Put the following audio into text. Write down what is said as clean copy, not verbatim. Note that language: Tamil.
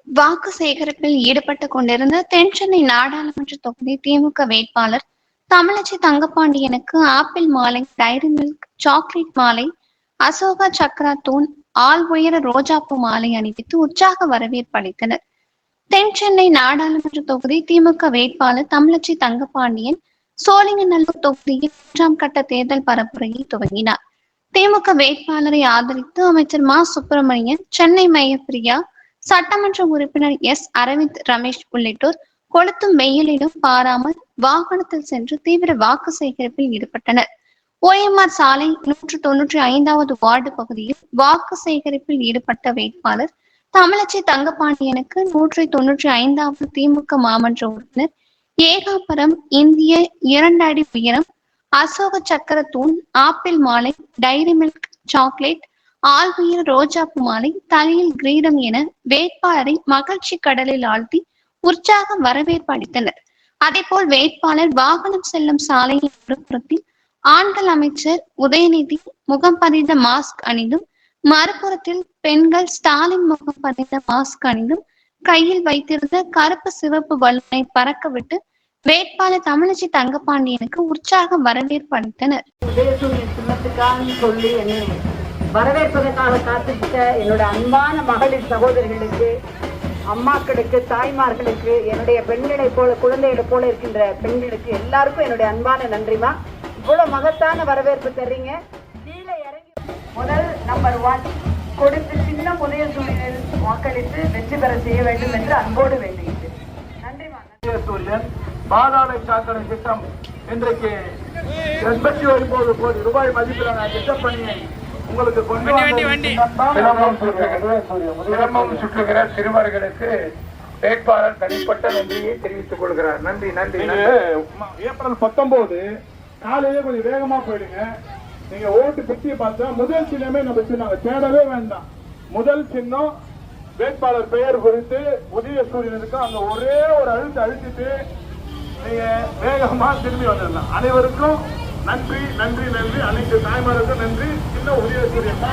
வாக்கு சேகரிப்பில் ஈடுபட்டுக் கொண்டிருந்த தென்சென்னை நாடாளுமன்ற தொகுதி திமுக வேட்பாளர் தமிழச்சி தங்கப்பாண்டியனுக்கு ஆப்பிள் மாலை, டைரி மில்க் சாக்லேட் மாலை, அசோகா சக்ரா தூண், ஆள் உயர ரோஜாப்பூ மாலை அணிவித்து உற்சாக வரவேற்பு அளித்தனர். தென்சென்னை நாடாளுமன்ற தொகுதி திமுக வேட்பாளர் தமிழச்சி தங்கப்பாண்டியன் சோழிங்கநல்லூர் தொகுதியில் 3ஆம் கட்ட தேர்தல் பரப்புரையை துவங்கினார். திமுக வேட்பாளரை ஆதரித்து அமைச்சர் மா. சுப்பிரமணியன், சென்னை மேயர் பிரியா, சட்டமன்ற உறுப்பினர் எஸ். அரவிந்த் ரமேஷ் உள்ளிட்டோர் கொளுத்தும் வெயிலிலும் பாராமல் வாகனத்தில் சென்று தீவிர வாக்கு சேகரிப்பில் ஈடுபட்டனர். OMR சாலை 195வது வார்டு பகுதியில் வாக்கு சேகரிப்பில் ஈடுபட்ட வேட்பாளர் தமிழச்சி தங்கப்பாண்டியனுக்கு 195வது திமுக மாமன்ற உறுப்பினர் ஏகாம்பரம் இந்திய 2 அடி உயரம் அசோக சக்கர தூண், ஆப்பிள் மாலை, டைரி மில்க் சாக்லேட், ஆள் உயர ரோஜாப்பூ மாலை, தலையில் கிரீடம் என வேட்பாளரை மகிழ்ச்சி கடலில் ஆழ்த்தி உற்சாக வரவேற்பு அளித்தனர். அதேபோல் வேட்பாளர் வாகனம் செல்லும் சாலையின் ஒருபுறத்தில் ஆண்கள் அமைச்சர் உதயநிதி முகம் பதிந்த மாஸ்க் அணிந்தும், மறுபுறத்தில் பெண்கள் ஸ்டாலின் முகம் பதிந்த மாஸ்க் அணிந்தும் கையில் வைத்திருந்த கருப்பு சிவப்பு பலூனை பறக்கவிட்டு வேட்பாளர் தமிழச்சி தங்கப்பாண்டியனுக்கு உற்சாக வரவேற்பு அளித்தனர். சொல்லி என்னை வரவேற்பதற்காக காத்துக்கிட்ட என்னோட அன்பான மகளிர் சகோதரிகளுக்கு, அம்மாக்களுக்கு, தாய்மார்களுக்கு, என்னுடைய பெண்களை போல குழந்தைகளை போல இருக்கின்ற பெண்களுக்கு எல்லாருக்கும் என்னுடைய அன்பான நன்றிமா. இவ்வளவு மகத்தான வரவேற்பு தர்றீங்க. கீழே இறங்கி முதல் நம்பர் 1 கொடுத்து சின்ன உதயசூரியனில் வாக்களித்து வெற்றி பெற செய்ய வேண்டும் என்று அன்போடு வேண்டுகிறேன். நன்றிமா. உதயசூரியன் பாதாள சாக்கடை திட்டம் இன்றைக்கு 89 கோடி ரூபாய் மதிப்பிலான திட்டப்பணியை உங்களுக்கு கொண்டு சிரமம் சுற்றுகிற சிறுவர்களுக்கு வேட்பாளர் தனிப்பட்ட நன்றியை தெரிவித்துக் கொள்கிறார். நன்றி நன்றி. ஏப்ரல் 19 காலையிலே கொஞ்சம் வேகமா போயிடுங்க. நீங்க ஓட்டு பெட்டியை பார்த்தா முதல் சின்னமே நம்ம சின்ன தேடவே வேண்டாம். முதல் சின்னம் வேட்பாளர் பெயர் குறித்து உதயசூரியனுக்கு அங்க ஒரே ஒரு அழுத்திட்டு நீங்க வேகமா திரும்பி வந்துடலாம். அனைவருக்கும் நன்றி நன்றி நன்றி. அனைத்து தாய்மாருக்கும் நன்றி. சின்ன உதயசூரியன்